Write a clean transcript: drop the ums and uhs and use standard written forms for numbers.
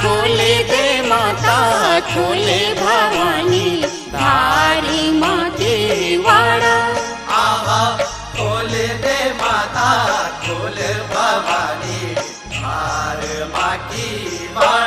खोले दे माता खोले भवानी धारी माते वाड़ा आहा खोले दे माता खोले भवानी धार माकी वाड़ा